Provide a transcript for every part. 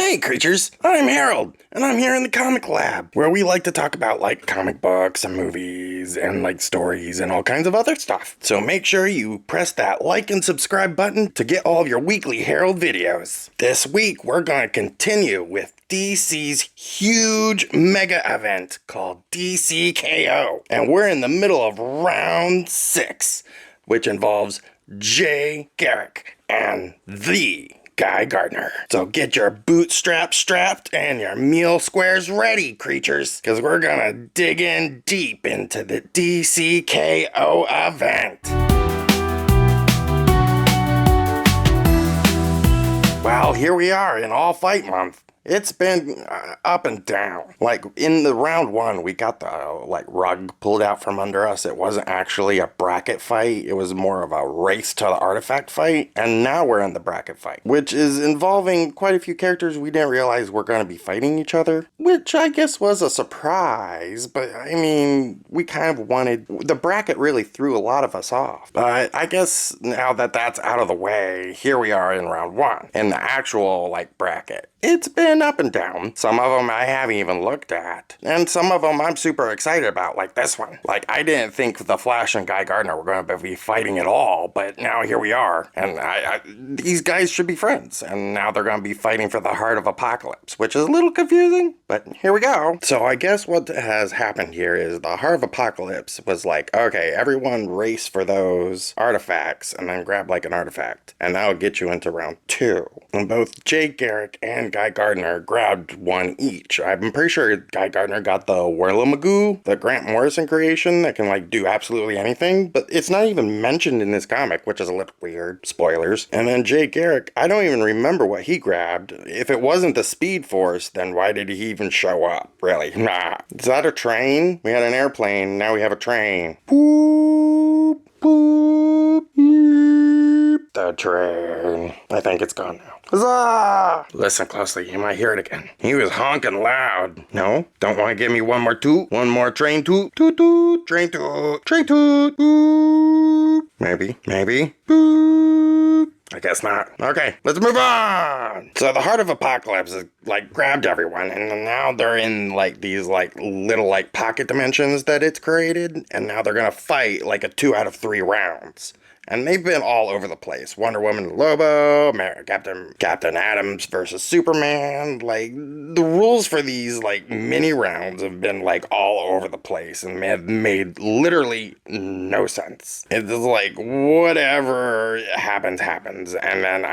Hey creatures, I'm Harrold, and I'm here in the comic lab, where we like to talk about like comic books and movies and like stories and all kinds of other stuff. So make sure you press that like and subscribe button to get all of your weekly Harrold videos. This week we're going to continue with DC's huge mega event called DCKO, and we're in the middle of round 6, which involves Jay Garrick and the Guy Gardner. So get your bootstraps strapped and your meal squares ready, creatures, because we're gonna dig in deep into the DCKO event. Well, here we are in All Fight Month. It's been up and down. Like, in the round 1, we got the, rug pulled out from under us. It wasn't actually a bracket fight. It was more of a race to the artifact fight. And now we're in the bracket fight, which is involving quite a few characters we didn't realize were going to be fighting each other, which I guess was a surprise. But, I mean, we kind of wanted... The bracket really threw a lot of us off. But I guess now that that's out of the way, here we are in round 1. In the actual, bracket. It's been up and down. Some of them I haven't even looked at. And some of them I'm super excited about, like this one. Like, I didn't think The Flash and Guy Gardner were going to be fighting at all, but now here we are. And these guys should be friends. And now they're going to be fighting for the Heart of Apocalypse, which is a little confusing, but here we go. So I guess what has happened here is the Heart of Apocalypse was like, okay, everyone race for those artifacts and then grab an artifact. And that'll get you into round 2. And both Jay Garrick and Guy Gardner grabbed one each. I'm pretty sure Guy Gardner got the Whirlamagoo, the Grant Morrison creation that can do absolutely anything, but it's not even mentioned in this comic, which is a little weird. Spoilers. And then Jay Garrick, I don't even remember what he grabbed. If it wasn't the Speed Force, then why did he even show up? Really? Nah. Is that a train? We had an airplane, now we have a train. Boop, boop, beep. The train. I think it's gone now. Huzzah! Listen closely, you might hear it again. He was honking loud. No? Don't want to give me one more toot? One more train toot? Toot toot! Train toot! Train toot! Boop! Maybe. Boop! I guess not. Okay, let's move on! So the Heart of Apocalypse has, grabbed everyone, and now they're in, these, little, pocket dimensions that it's created, and now they're gonna fight, a 2 out of 3 rounds. And they've been all over the place. Wonder Woman and Lobo, Captain Adams versus Superman. The rules for these, mini rounds have been, all over the place and have made literally no sense. It's whatever happens. And then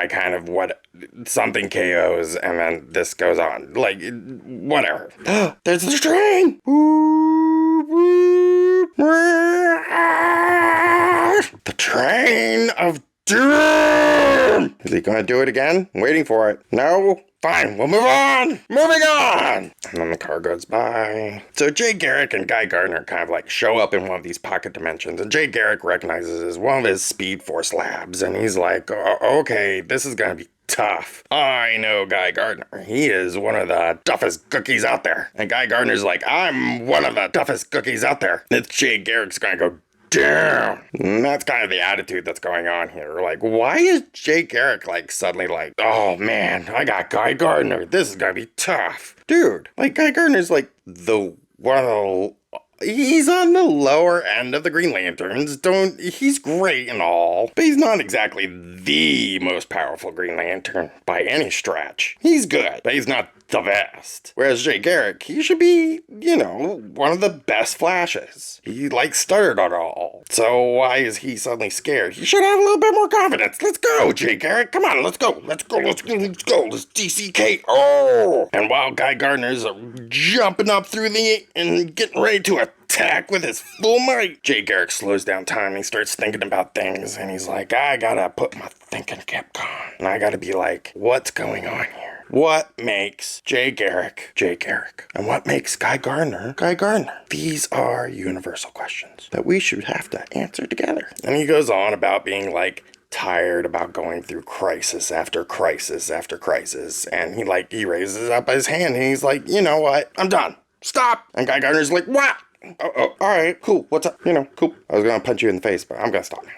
something KOs and then this goes on. Whatever. There's the train! The train of doom! Is he gonna do it again? I'm waiting for it. No? Fine, we'll move on! Moving on! And then the car goes by. So Jay Garrick and Guy Gardner kind of show up in one of these pocket dimensions, and Jay Garrick recognizes it as one of his Speed Force labs, and he's like, oh, okay, this is gonna be tough. I know Guy Gardner. He is one of the toughest cookies out there. And Guy Gardner's like, I'm one of the toughest cookies out there. And Jay Garrick's gonna go down. And that's kind of the attitude that's going on here. Why is Jay Garrick suddenly oh man, I got Guy Gardner. This is gonna be tough. Dude, Guy Gardner's the one of the... He's on the lower end of the Green Lanterns. He's great and all, but he's not exactly the most powerful Green Lantern by any stretch. He's good, but he's not the best. Whereas Jay Garrick, he should be, one of the best Flashes. He stuttered on it all. So why is he suddenly scared? He should have a little bit more confidence. Let's go, Jay Garrick. Come on, let's go. Let's DCK. Oh! And while Guy Gardner's jumping up through and getting ready to attack with his full might, Jay Garrick slows down time and he starts thinking about things, and he's like, I gotta put my thinking cap on. And I gotta be what's going on here? What makes Jay Garrick, and what makes Guy Gardner, Guy Gardner? These are universal questions that we should have to answer together. And he goes on about being tired about going through crisis after crisis after crisis. And he raises up his hand and he's like, you know what? I'm done. Stop. And Guy Gardner's like, what? Oh, all right, cool. What's up? Cool. I was gonna punch you in the face, but I'm gonna stop now.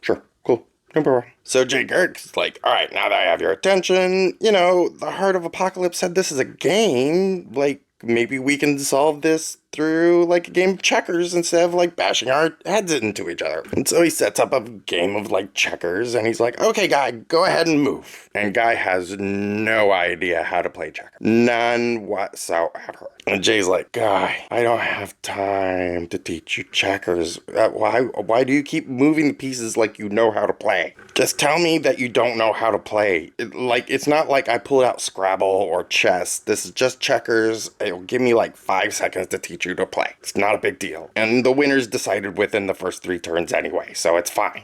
Sure, cool. No problem. So Jay Garrick's like, all right, now that I have your attention, the Heart of Apocalypse said this is a game. Like, maybe we can solve this through like a game of checkers instead of like bashing our heads into each other. And so he sets up a game of like checkers and he's like, okay, Guy, go ahead and move. And Guy has no idea how to play checkers. None whatsoever. And Jay's like, Guy, I don't have time to teach you checkers. Why do you keep moving the pieces like you know how to play? Just tell me that you don't know how to play. It's not like I pulled out Scrabble or chess. This is just checkers. It'll give me like 5 seconds to teach you to play. It's not a big deal. And the winner's decided within the first 3 turns anyway, so it's fine.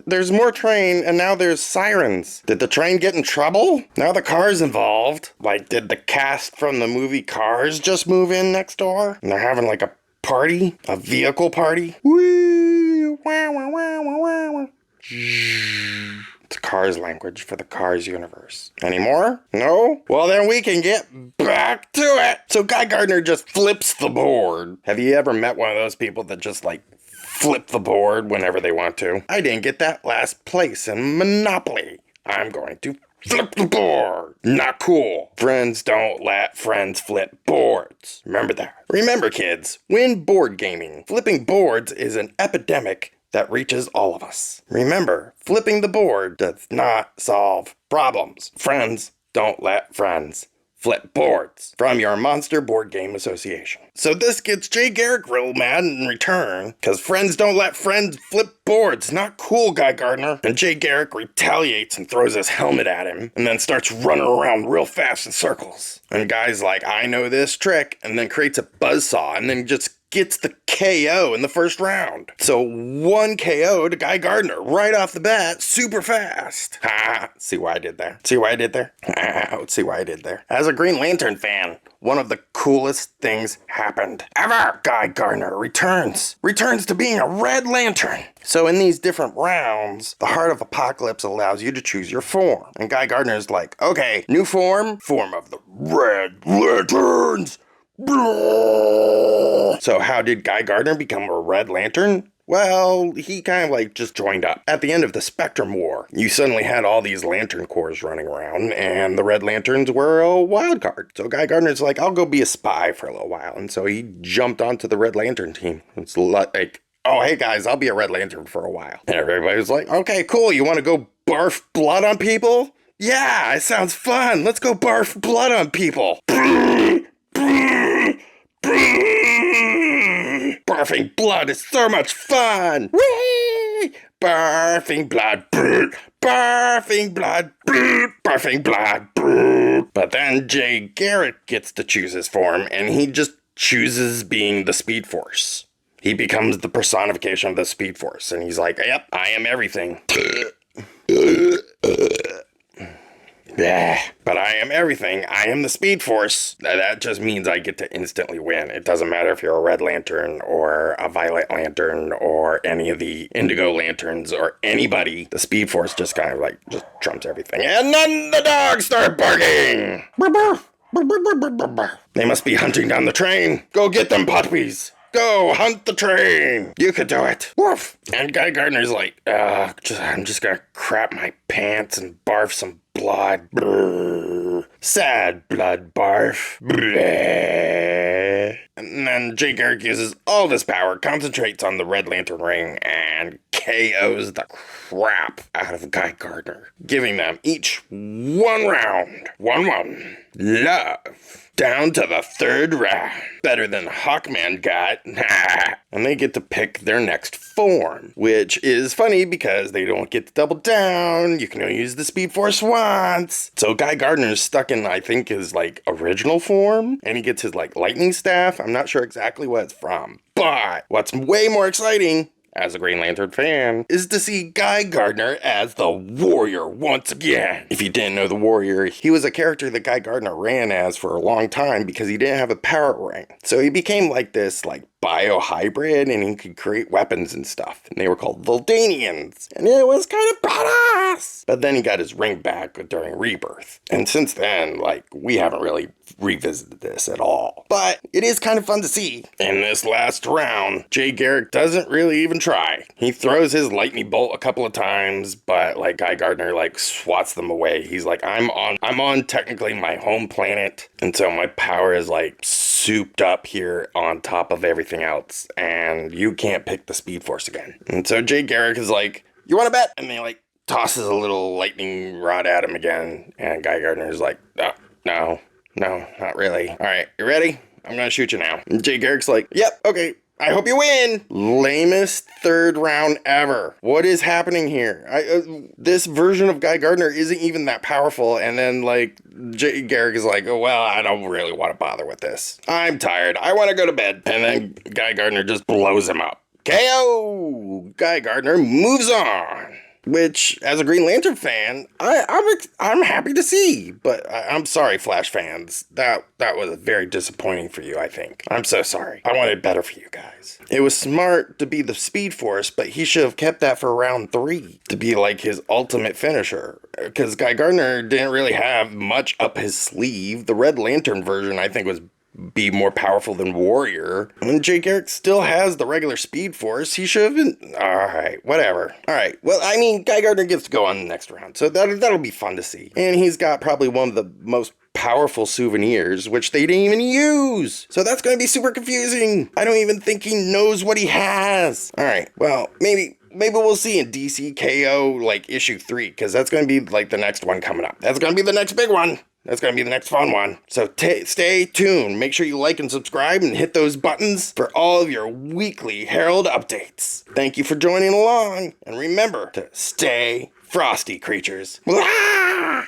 There's more train, and now there's sirens. Did the train get in trouble? Now the car's involved. Like, did the cast from the movie Cars just move in next door? And they're having like a party? A vehicle party? Woo! Wah, wah, wah, wah, wah, wah. It's Cars language for the Cars universe. Any more? No? Well, then we can get back to it. So Guy Gardner just flips the board. Have you ever met one of those people that just like flip the board whenever they want to? I didn't get that last place in Monopoly. I'm going to flip the board. Not cool. Friends don't let friends flip boards. Remember that. Remember, kids, when board gaming, flipping boards is an epidemic that reaches all of us. Remember, flipping the board does not solve problems. Friends don't let friends flip boards. From your Monster Board Game Association. So this gets Jay Garrick real mad in return, because friends don't let friends flip boards. Not cool, Guy Gardner. And Jay Garrick retaliates and throws his helmet at him, and then starts running around real fast in circles. And Guy's like, I know this trick, and then creates a buzzsaw, and then just gets the KO in the first round. So 1 KO to Guy Gardner right off the bat, super fast. Ha! See what I did there? See what I did there? See what I did there? As a Green Lantern fan, one of the coolest things happened ever. Guy Gardner returns to being a Red Lantern. So in these different rounds, the Heart of Apocalypse allows you to choose your form. And Guy Gardner's like, okay, new form of the Red Lanterns. So how did Guy Gardner become a Red Lantern? Well, he kind of like just joined up. At the end of the Spectrum War, you suddenly had all these Lantern Corps running around, and the Red Lanterns were a wild card. So Guy Gardner's like, I'll go be a spy for a little while. And so he jumped onto the Red Lantern team. It's like, oh, hey guys, I'll be a Red Lantern for a while. And everybody was like, okay, cool. You want to go barf blood on people? Yeah, it sounds fun. Let's go barf blood on people. Barfing blood is so much fun! Whee! Barfing blood, barfing blood, barfing blood. But then Jay Garrick gets to choose his form, and he just chooses being the Speed Force. He becomes the personification of the Speed Force, and he's like, yep, I am everything. Yeah, but I am everything. I am the Speed Force. That just means I get to instantly win. It doesn't matter if you're a Red Lantern or a Violet Lantern or any of the Indigo Lanterns or anybody. The Speed Force just kind of like just trumps everything. And then the dogs start barking. They must be hunting down the train. Go get them puppies. Go hunt the train. You could do it. Woof. And Guy Gardner's like, I'm just gonna crap my pants and barf some blood. Brr. Sad blood barf. Brr. And then Jay Garrick uses all this power, concentrates on the Red Lantern ring, and KOs the crap out of Guy Gardner, giving them each 1 round. 1-1. Love. Down to the 3rd round. Better than Hawkman got. And they get to pick their next form, which is funny because they don't get to double down. You can only use the Speed Force once. So Guy Gardner's stuck in, I think, his like original form, and he gets his like lightning staff. I'm not sure exactly what it's from. But what's way more exciting, as a Green Lantern fan, is to see Guy Gardner as the Warrior once again. If you didn't know the Warrior, he was a character that Guy Gardner ran as for a long time because he didn't have a power ring. So he became like this like biohybrid and he could create weapons and stuff. And they were called Voldanians. And it was kind of badass. But then he got his ring back during Rebirth. And since then, like, we haven't really revisited this at all. But it is kind of fun to see. In this last round, Jay Garrick doesn't really even try. He throws his lightning bolt a couple of times, but like Guy Gardner like swats them away. He's like, I'm on technically my home planet, and so my power is like souped up here on top of everything else, and you can't pick the Speed Force again. And so Jay Garrick is like, you want to bet? And they like tosses a little lightning rod at him again, and Guy Gardner is like, no, not really. All right, you ready? I'm gonna shoot you now. And Jay Garrick's like, yep, okay. I hope you win. Lamest third round ever. What is happening here? This version of Guy Gardner isn't even that powerful. And then like Jay Garrick is like, oh, well, I don't really want to bother with this. I'm tired. I want to go to bed. And then Guy Gardner just blows him up. KO! Guy Gardner moves on. Which, as a Green Lantern fan, I'm happy to see. But I'm sorry, Flash fans. That was very disappointing for you, I think. I'm so sorry. I wanted better for you guys. It was smart to be the Speed Force, but he should have kept that for round 3 to be like his ultimate finisher. Because Guy Gardner didn't really have much up his sleeve. The Red Lantern version, I think, was be more powerful than Warrior. When Jay Garrick still has the regular Speed Force, he should have been... Alright, whatever. Alright, well, I mean, Guy Gardner gets to go on the next round, so that'll be fun to see. And he's got probably one of the most powerful souvenirs, which they didn't even use. So that's going to be super confusing. I don't even think he knows what he has. Alright, well, maybe we'll see in DC KO, like, issue 3, because that's going to be, like, the next one coming up. That's going to be the next big one. That's going to be the next fun one. So stay tuned. Make sure you like and subscribe and hit those buttons for all of your weekly Harrold updates. Thank you for joining along. And remember to stay frosty, creatures. Blah!